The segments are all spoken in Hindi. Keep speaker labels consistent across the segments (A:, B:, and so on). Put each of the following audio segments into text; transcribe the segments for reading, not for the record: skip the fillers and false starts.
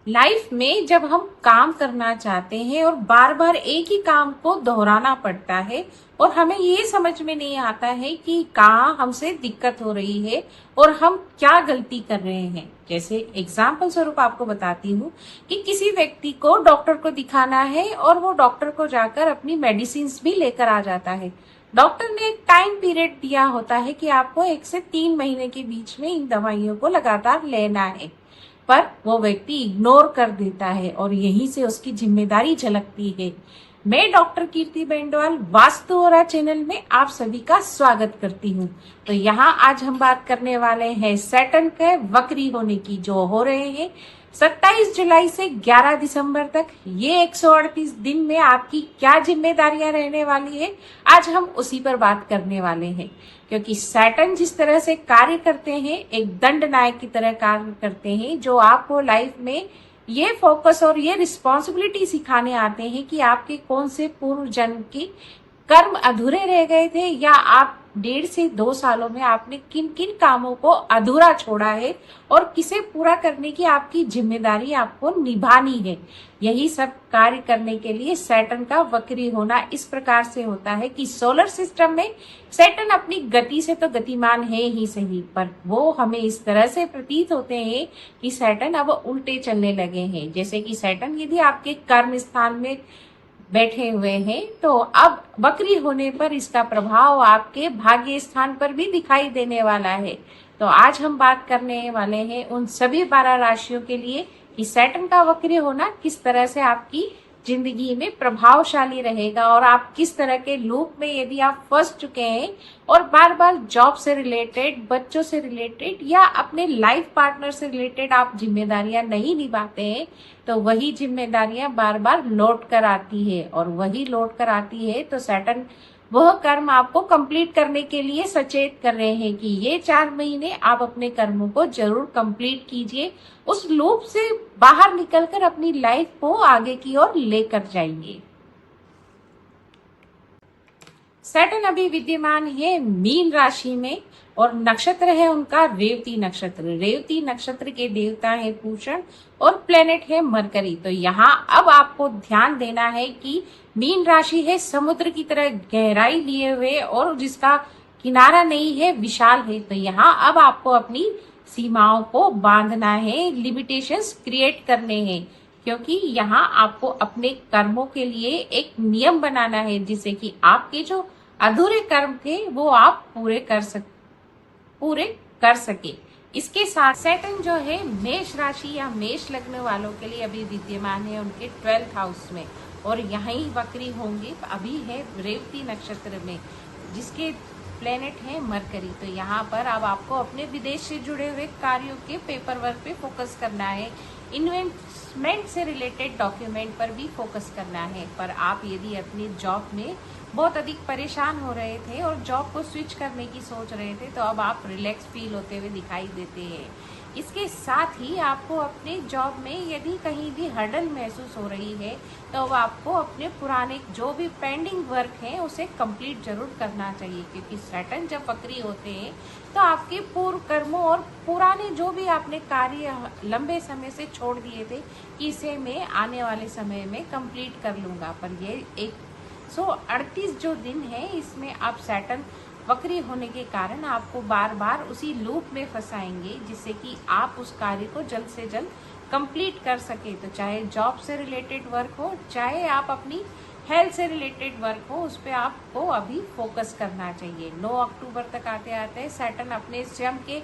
A: लाइफ में जब हम काम करना चाहते हैं और बार बार एक ही काम को दोहराना पड़ता है और हमें ये समझ में नहीं आता है कि कहाँ हमसे दिक्कत हो रही है और हम क्या गलती कर रहे हैं। जैसे एग्जाम्पल स्वरूप आपको बताती हूँ कि किसी व्यक्ति को डॉक्टर को दिखाना है और वो डॉक्टर को जाकर अपनी मेडिसिन भी लेकर आ जाता है। डॉक्टर ने एक टाइम पीरियड दिया होता है कि आपको 1 से 3 महीने के बीच में इन दवाइयों को लगातार लेना है, पर वो व्यक्ति इग्नोर कर देता है और यहीं से उसकी जिम्मेदारी झलकती है। मैं डॉक्टर कीर्ति बेंडवाल वास्तु और चैनल में आप सभी का स्वागत करती हूँ। तो यहाँ आज हम बात करने वाले हैं सैटर्न के वक्री होने की, जो हो रहे हैं 27 जुलाई से 11 दिसंबर तक। ये 138 दिन में आपकी क्या जिम्मेदारियां रहने वाली है, आज हम उसी पर बात करने वाले हैं। क्योंकि सैटर्न जिस तरह से कार्य करते हैं, एक दंड नायक की तरह कार्य करते हैं, जो आपको लाइफ में ये फोकस और ये रिस्पॉन्सिबिलिटी सिखाने आते हैं कि आपके कौन से पूर्व जन्म की कर्म अधूरे रह गए थे, या आप 1.5 से 2 सालों में आपने किन किन कामों को अधूरा छोड़ा है और किसे पूरा करने की आपकी जिम्मेदारी आपको निभानी है। यही सब कार्य करने के लिए सैटर्न का वक्री होना इस प्रकार से होता है कि सोलर सिस्टम में सैटर्न अपनी गति से तो गतिमान है ही सही, पर वो हमें इस तरह से प्रतीत होते हैं कि सैटर्न अब उल्टे चलने लगे हैं। जैसे कि सैटर्न यदि आपके कर्म स्थान में बैठे हुए हैं, तो अब वक्री होने पर इसका प्रभाव आपके भाग्य स्थान पर भी दिखाई देने वाला है। तो आज हम बात करने वाले हैं उन सभी 12 राशियों के लिए कि सैटर्न का वक्री होना किस तरह से आपकी जिंदगी में प्रभावशाली रहेगा, और आप किस तरह के लूप में यदि आप फंस चुके हैं और बार बार जॉब से रिलेटेड, बच्चों से रिलेटेड या अपने लाइफ पार्टनर से रिलेटेड आप जिम्मेदारियां नहीं निभाते हैं, तो वही जिम्मेदारियां बार बार लौट कर आती है। और वही लौट कर आती है तो सैटर्न वह कर्म आपको कंप्लीट करने के लिए सचेत कर रहे हैं कि ये 4 महीने आप अपने कर्मों को जरूर कंप्लीट कीजिए, उस लूप से बाहर निकलकर अपनी लाइफ को आगे की ओर लेकर जाइए। सैटर्न अभी विद्यमान है मीन राशि में और नक्षत्र है उनका रेवती नक्षत्र। रेवती नक्षत्र के देवता है पूषण और प्लेनेट है मरकरी। तो यहाँ अब आपको ध्यान देना है कि मीन राशि है समुद्र की तरह गहराई लिए हुए और जिसका किनारा नहीं है, विशाल है। तो यहाँ अब आपको अपनी सीमाओं को बांधना है, लिमिटेशंस क्रिएट करने हैं, क्योंकि यहाँ आपको अपने कर्मों के लिए एक नियम बनाना है जिससे कि आपके जो अधूरे कर्म थे वो आप पूरे कर सके। इसके साथ सैटर्न जो है मेष राशि या मेष लग्न वालों के लिए अभी विद्यमान है उनके 12th हाउस में, और यहीं वक्री होंगे। अभी है रेवती नक्षत्र में जिसके प्लेनेट है मरकरी। तो यहाँ पर अब आपको अपने विदेश से जुड़े हुए कार्यों के पेपर वर्क पे फोकस करना है, इन्वेस्टमेंट से रिलेटेड डॉक्यूमेंट पर भी फोकस करना है। पर आप यदि अपनी जॉब में बहुत अधिक परेशान हो रहे थे और जॉब को स्विच करने की सोच रहे थे, तो अब आप रिलैक्स फील होते हुए दिखाई देते हैं। इसके साथ ही आपको अपने जॉब में यदि कहीं भी हर्डल महसूस हो रही है, तो अब आपको अपने पुराने जो भी पेंडिंग वर्क है उसे कंप्लीट जरूर करना चाहिए, क्योंकि सैटर्न जब वक्री होते हैं तो आपके पूर्व कर्मों और पुराने जो भी आपने कार्य लंबे समय से छोड़ दिए थे कि इसे मैं आने वाले समय में कंप्लीट कर लूंगा, पर ये 138 जो दिन है इसमें आप सैटर्न वक्री होने के कारण आपको बार बार उसी लूप में फंसाएंगे, जिससे कि आप उस कार्य को जल्द से जल्द कंप्लीट कर सके। तो चाहे जॉब से रिलेटेड वर्क हो, चाहे आप अपनी हेल्थ से रिलेटेड वर्क हो, उस पर आपको अभी फोकस करना चाहिए। 9 अक्टूबर तक आते आते सैटर्न अपने स्वयं के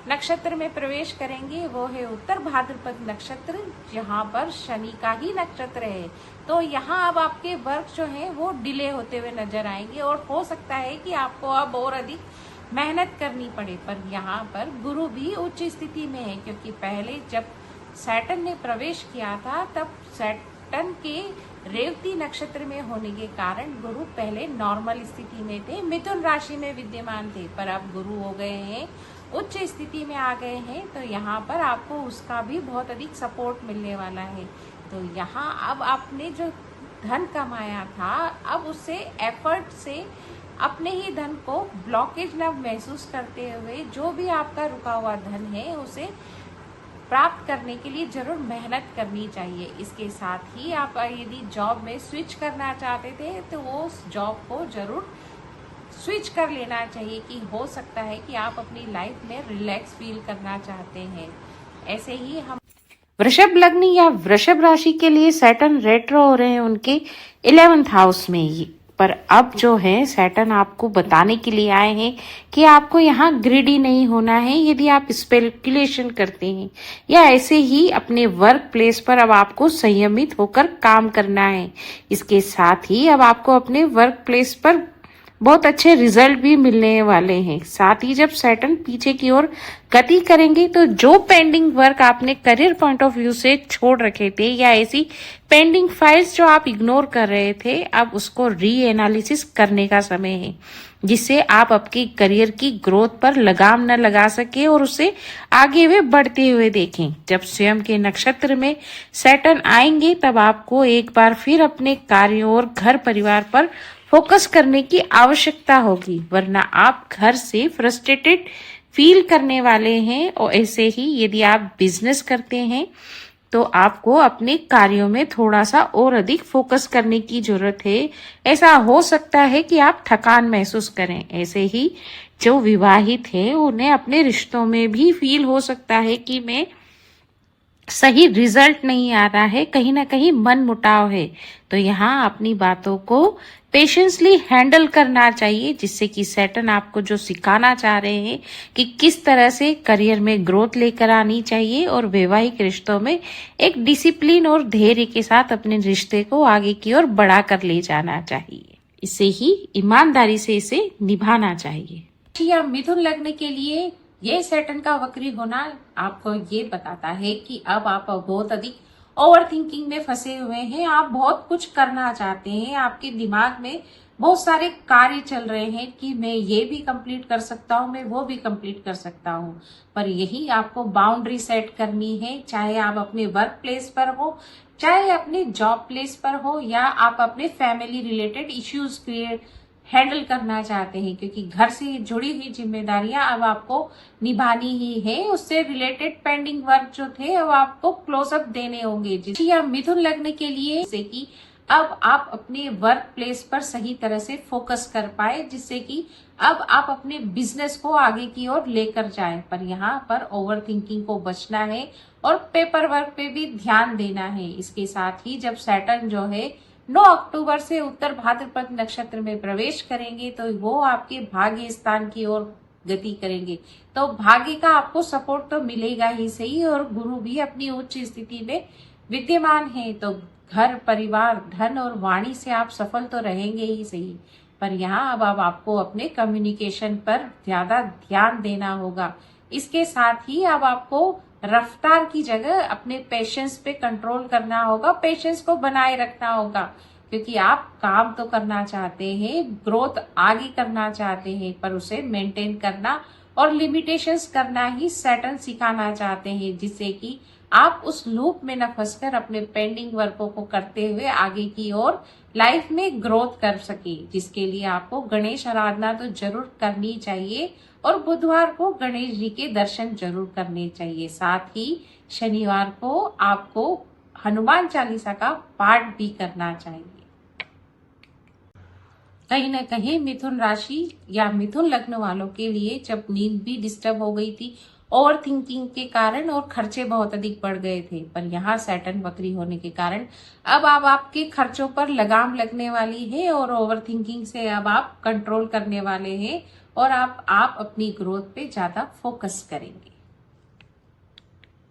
A: नक्षत्र में प्रवेश करेंगे, वो है उत्तर भाद्रपद नक्षत्र, जहाँ पर शनि का ही नक्षत्र है। तो यहाँ अब आपके वर्क जो है वो डिले होते हुए नजर आएंगे और हो सकता है कि आपको अब और अधिक मेहनत करनी पड़े। पर यहाँ पर गुरु भी उच्च स्थिति में है, क्योंकि पहले जब सैटर्न ने प्रवेश किया था तब सैटर्न के रेवती नक्षत्र में होने के कारण गुरु पहले नॉर्मल स्थिति में थे, मिथुन राशि में विद्यमान थे, पर अब गुरु हो गए हैं उच्च स्थिति में आ गए हैं। तो यहाँ पर आपको उसका भी बहुत अधिक सपोर्ट मिलने वाला है। तो यहाँ अब आपने जो धन कमाया था, अब उससे एफर्ट से अपने ही धन को ब्लॉकेज न महसूस करते हुए जो भी आपका रुका हुआ धन है उसे प्राप्त करने के लिए जरूर मेहनत करनी चाहिए। इसके साथ ही आप यदि जॉब में स्विच करना चाहते थे तो वो जॉब को जरूर स्विच कर लेना चाहिए कि हो सकता है कि आप अपनी लाइफ में रिलैक्स फील करना चाहते हैं। ऐसे ही हम वृषभ लग्न या वृषभ राशि के लिए सैटर्न रेट्रो हो रहे हैं उनके 11th हाउस में ही। पर अब जो है सैटर्न आपको बताने के लिए आए हैं कि आपको यहाँ ग्रिडी नहीं होना है। यदि आप स्पेकुलेशन करते हैं या ऐसे ही अपने वर्क प्लेस पर अब आपको संयमित होकर काम करना है। इसके साथ ही अब आपको अपने वर्क प्लेस पर बहुत अच्छे रिजल्ट भी मिलने वाले हैं। साथ ही जब सैटर्न पीछे की ओर गति करेंगे तो जो पेंडिंग वर्क आपने करियर पॉइंट ऑफ व्यू से छोड़ रखे थे या ऐसी पेंडिंग फाइल्स जो आप इग्नोर कर रहे थे, अब उसको री एनालिसिस करने का समय है, जिससे आप आपकी करियर की ग्रोथ पर लगाम न लगा सके और उसे आगे वे बढ़ते हुए देखें। जब स्वयं के नक्षत्र में सैटर्न आएंगे तब आपको एक बार फिर अपने कार्यों और घर परिवार पर फोकस करने की आवश्यकता होगी, वरना आप घर से फ्रस्ट्रेटेड फील करने वाले हैं। और ऐसे ही यदि आप बिजनेस करते हैं तो आपको अपने कार्यों में थोड़ा सा और अधिक फोकस करने की जरूरत है। ऐसा हो सकता है कि आप थकान महसूस करें। ऐसे ही जो विवाहित है उन्हें अपने रिश्तों में भी फील हो सकता है कि मैं सही रिजल्ट नहीं आ रहा है, कहीं ना कहीं मन मुटाव है। तो यहाँ अपनी बातों को पेशेंसली हैंडल करना चाहिए, जिससे कि सैटर्न आपको जो सिखाना चाह रहे हैं कि किस तरह से करियर में ग्रोथ लेकर आनी चाहिए और वैवाहिक रिश्तों में एक डिसिप्लिन और धैर्य के साथ अपने रिश्ते को आगे की ओर बढ़ा कर ले जाना चाहिए। इसे ही ईमानदारी से इसे निभाना चाहिए। या मिथुन लग्न के लिए ये सैटर्न का वक्री होना आपको ये बताता है कि अब आप बहुत अधिक ओवर थिंकिंग में फंसे हुए हैं। आप बहुत कुछ करना चाहते हैं, आपके दिमाग में बहुत सारे कार्य चल रहे हैं कि मैं ये भी कंप्लीट कर सकता हूँ, मैं वो भी कंप्लीट कर सकता हूँ। पर यही आपको बाउंड्री सेट करनी है, चाहे आप अपने वर्क प्लेस पर हो, चाहे अपने जॉब प्लेस पर हो, या आप अपने family related issues create handle करना चाहते हैं, क्योंकि घर से जुड़ी हुई जिम्मेदारियां अब आपको निभानी ही है। उससे रिलेटेड पेंडिंग वर्क जो थे अब आपको क्लोजअप देने होंगे। जिससे मिथुन लग्न के लिए जैसे कि अब आप अपने वर्क प्लेस पर सही तरह से फोकस कर पाए, जिससे कि अब आप अपने बिजनेस को आगे की ओर लेकर जाएं। पर यहाँ पर ओवर थिंकिंग को बचना है और पेपर वर्क पे भी ध्यान देना है। इसके साथ ही जब सैटर्न जो है 9 अक्टूबर से उत्तर भाद्रपद नक्षत्र में प्रवेश करेंगे तो वो आपके भाग्य स्थान की ओर गति करेंगे। तो भाग्य का आपको सपोर्ट तो मिलेगा ही सही, और गुरु भी अपनी उच्च स्थिति में विद्यमान है। तो घर परिवार धन और वाणी से आप सफल तो रहेंगे ही सही, पर यहाँ अब आपको अपने कम्युनिकेशन पर ज्यादा ध्यान देना होगा। इसके साथ ही अब आपको रफ्तार की जगह अपने पेशेंस पे कंट्रोल करना होगा, पेशेंस को बनाए रखना होगा, क्योंकि आप काम तो करना चाहते हैं, ग्रोथ आगे करना चाहते हैं, पर उसे मेंटेन करना और लिमिटेशंस करना ही सैटर्न सिखाना चाहते हैं, जिससे कि आप उस लूप में न फंसकर अपने पेंडिंग वर्कों को करते हुए आगे की ओर लाइफ में ग्रोथ कर सके। जिसके लिए आपको गणेश आराधना तो जरूर करनी चाहिए और बुधवार को गणेश जी के दर्शन जरूर करने चाहिए। साथ ही शनिवार को आपको हनुमान चालीसा का पाठ भी करना चाहिए। कहीं ना कहीं मिथुन राशि या मिथुन लग्न वालों के लिए जब नींद भी डिस्टर्ब हो गई थी ओवर थिंकिंग के कारण और खर्चे बहुत अधिक बढ़ गए थे, पर यहाँ सैटर्न वक्री होने के कारण अब आपके खर्चों पर लगाम लगने वाली है और ओवर थिंकिंग से अब आप कंट्रोल करने वाले हैं और आप अपनी ग्रोथ पे ज्यादा फोकस करेंगे।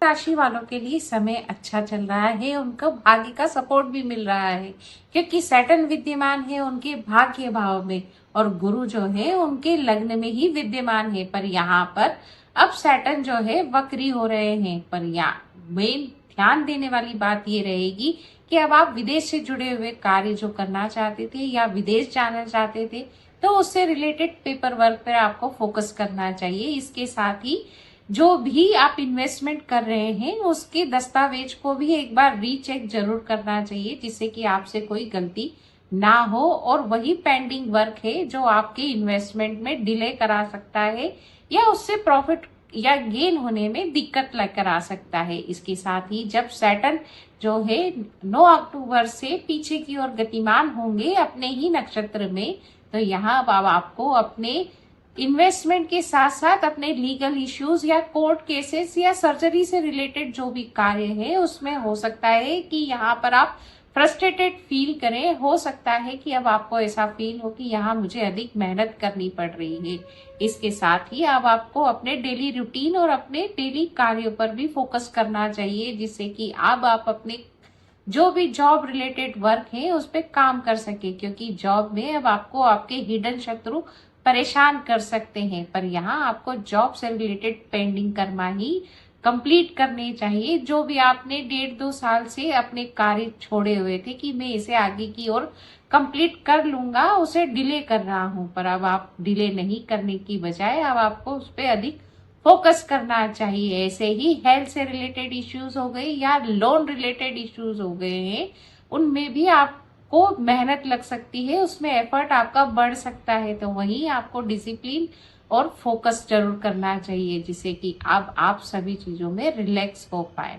A: राशि वालों के लिए समय अच्छा चल रहा है, उनको भाग्य का सपोर्ट भी मिल रहा है, क्योंकि सैटर्न विद्यमान है उनके भाग्य भाव में और गुरु जो है उनके लग्न में ही विद्यमान है। पर यहाँ पर अब सैटर्न जो है वक्री हो रहे हैं। पर यहाँ मेन ध्यान देने वाली बात ये रहेगी कि अब आप विदेश से जुड़े हुए कार्य जो करना चाहते थे या विदेश जाना चाहते थे तो उससे रिलेटेड पेपर वर्क पर आपको फोकस करना चाहिए। इसके साथ ही जो भी आप इन्वेस्टमेंट कर रहे हैं उसके दस्तावेज को भी एक बार रीचेक जरूर करना चाहिए, जिससे कि आपसे कोई गलती ना हो और वही पेंडिंग वर्क है जो आपके इन्वेस्टमेंट में डिले करा सकता है या उससे प्रॉफिट या गेन होने में दिक्कत लेकर आ सकता है। इसके साथ ही जब सैटर्न जो है 9 अक्टूबर से पीछे की ओर गतिमान होंगे अपने ही नक्षत्र में, तो यहाँ अब आपको अपने इन्वेस्टमेंट के साथ साथ अपने लीगल इश्यूज या कोर्ट केसेस या सर्जरी से रिलेटेड जो भी कार्य है उसमें हो सकता है कि यहाँ पर आप फ्रस्ट्रेटेड फील करें। हो सकता है कि अब आपको ऐसा फील हो कि यहाँ मुझे अधिक मेहनत करनी पड़ रही है। इसके साथ ही अब आपको अपने डेली रूटीन और अपने डेली कार्यों पर भी फोकस करना चाहिए, जिससे कि अब आप अपने जो भी जॉब रिलेटेड वर्क है उस पर काम कर सके, क्योंकि जॉब में अब आपको आपके हिडन शत्रु परेशान कर सकते हैं। पर यहाँ आपको जॉब से रिलेटेड पेंडिंग कर्मा ही कंप्लीट करने चाहिए। जो भी आपने 1.5-2 साल से अपने कार्य छोड़े हुए थे कि मैं इसे आगे की ओर कंप्लीट कर लूंगा, उसे डिले कर रहा हूं, पर अब आप डिले नहीं करने की बजाय अब आपको उस पर अधिक फोकस करना चाहिए। ऐसे ही हेल्थ से रिलेटेड इश्यूज हो गए या लोन रिलेटेड इश्यूज हो गए हैं, उनमें भी आपको मेहनत लग सकती है, उसमें एफर्ट आपका बढ़ सकता है। तो वहीं आपको डिसिप्लिन और फोकस जरूर करना चाहिए, जिससे कि अब आप सभी चीजों में रिलैक्स हो पाए।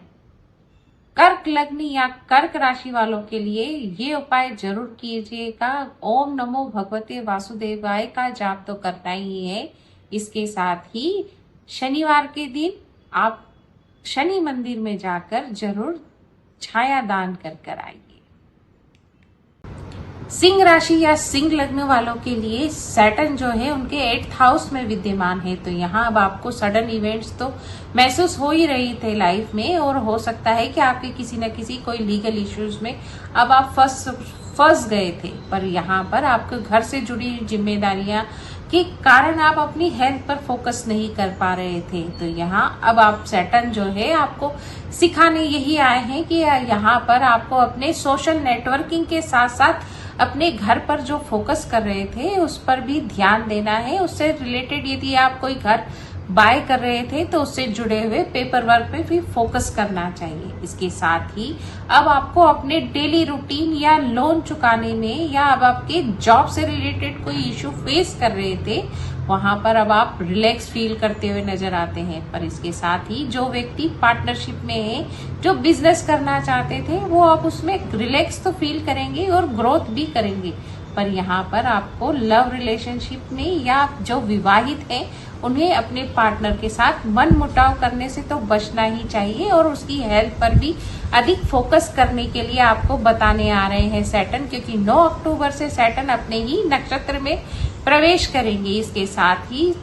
A: कर्क लग्न या कर्क राशि वालों के लिए ये उपाय जरूर कीजिएगा। ओम नमो भगवते वासुदेवाय का जाप तो करना ही है। इसके साथ ही शनिवार के दिन आप शनि मंदिर में जाकर जरूर छाया दान कर आइए। सिंह राशि या सिंह लग्न वालों के लिए सैटर्न जो है उनके 8th हाउस में विद्यमान है, तो यहाँ अब आपको सडन इवेंट्स तो महसूस हो ही रही थे लाइफ में, और हो सकता है कि आपके किसी न किसी कोई लीगल इश्यूज में अब आप फंस गए थे। पर यहाँ पर आपके घर से जुड़ी जिम्मेदारियां के कारण आप अपनी हेल्थ पर फोकस नहीं कर पा रहे थे। तो यहाँ अब आप सैटर्न जो है आपको सिखाने यही आए हैं कि यहाँ पर आपको अपने सोशल नेटवर्किंग के साथ साथ अपने घर पर जो फोकस कर रहे थे उस पर भी ध्यान देना है। उससे रिलेटेड यदि आप कोई घर बाय कर रहे थे तो उससे जुड़े हुए पेपर वर्क पे भी फोकस करना चाहिए। इसके साथ ही अब आपको अपने डेली रूटीन या लोन चुकाने में या अब आपके जॉब से रिलेटेड कोई इश्यू फेस कर रहे थे, वहां पर अब आप रिलैक्स फील करते हुए नजर आते हैं। पर इसके साथ ही जो व्यक्ति पार्टनरशिप में है, जो बिजनेस करना चाहते थे, वो अब उसमें रिलैक्स तो फील करेंगे और ग्रोथ भी करेंगे। पर यहाँ पर आपको लव रिलेशनशिप में या जो विवाहित है उन्हें अपने पार्टनर के साथ मन मुटाव करने से तो बचना ही चाहिए, और उसकी हेल्थ पर भी अधिक फोकस करने के लिए आपको बताने आ रहे हैं सैटर्न, क्योंकि 9 अक्टूबर से सैटर्न अपने ही नक्षत्र में प्रवेश करेंगे। इसके साथ ही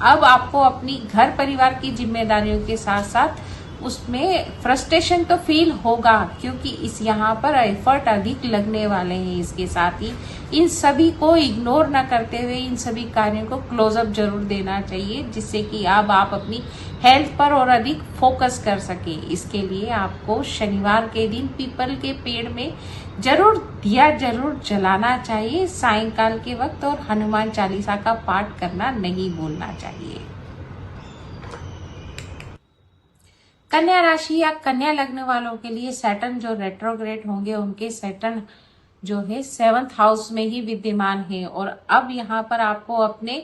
A: अब आपको अपनी घर परिवार की जिम्मेदारियों के साथ साथ उसमें फ्रस्ट्रेशन तो फील होगा, क्योंकि इस यहाँ पर एफर्ट अधिक लगने वाले हैं। इसके साथ ही इन सभी को इग्नोर न करते हुए इन सभी कार्यों को क्लोजअप जरूर देना चाहिए, जिससे कि अब आप अपनी हेल्थ पर और अधिक फोकस कर सके। इसके लिए आपको शनिवार के दिन पीपल के पेड़ में जरूर दिया जरूर जलाना चाहिए सायंकाल के वक्त, और हनुमान चालीसा का पाठ करना नहीं भूलना चाहिए। कन्या राशि या कन्या लग्न वालों के लिए सैटर्न जो रेट्रोग्रेड होंगे उनके सैटर्न जो है 7th हाउस में ही विद्यमान है, और अब यहाँ पर आपको अपने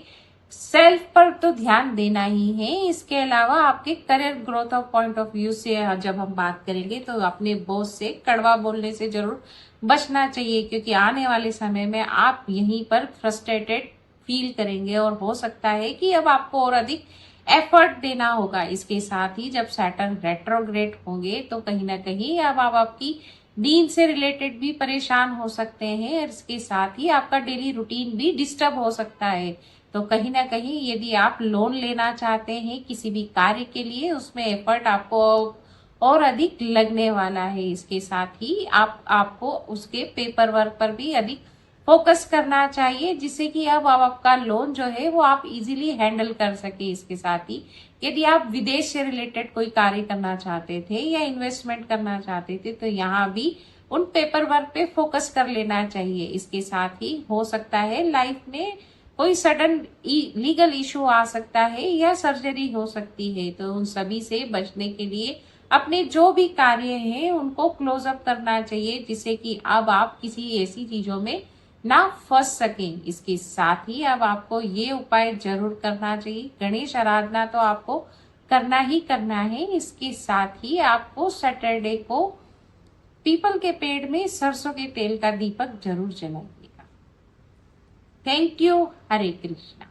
A: सेल्फ पर तो ध्यान देना ही है। इसके अलावा आपके career growth of point of view से जब हम बात करेंगे तो अपने बॉस से कड़वा बोलने से जरूर बचना चाहिए, क्योंकि आने वाले समय में आप यहीं पर फ्रस्ट्रेटेड फील करेंगे और हो सकता है कि अब आपको और अधिक एफर्ट देना होगा। इसके साथ ही जब सैटर्न रेट्रोग्रेड होंगे तो कहीं ना कहीं अब आप आपकी नींद से रिलेटेड भी परेशान हो सकते हैं, और इसके साथ ही आपका डेली रूटीन भी डिस्टर्ब हो सकता है। तो कहीं ना कहीं यदि आप लोन लेना चाहते हैं किसी भी कार्य के लिए, उसमें एफर्ट आपको और अधिक लगने वाला है। इसके साथ ही आपको उसके पेपर वर्क पर भी अधिक फोकस करना चाहिए, जिससे कि अब आपका लोन जो है वो आप इजीली हैंडल कर सके। इसके साथ ही यदि आप विदेश से रिलेटेड कोई कार्य करना चाहते थे या इन्वेस्टमेंट करना चाहते थे, तो यहाँ भी उन पेपर वर्क पे फोकस कर लेना चाहिए। इसके साथ ही हो सकता है लाइफ में कोई सडन लीगल इशू आ सकता है या सर्जरी हो सकती है, तो उन सभी से बचने के लिए अपने जो भी कार्य हैं उनको क्लोज अप करना चाहिए, जिससे कि अब आप किसी ऐसी चीजों में ना फंस सकें। इसके साथ ही अब आपको ये उपाय जरूर करना चाहिए। गणेश आराधना तो आपको करना ही करना है। इसके साथ ही आपको सैटरडे को पीपल के पेड़ में सरसों के तेल का दीपक जरूर जलाइएगा। Thank you. हरे कृष्णा।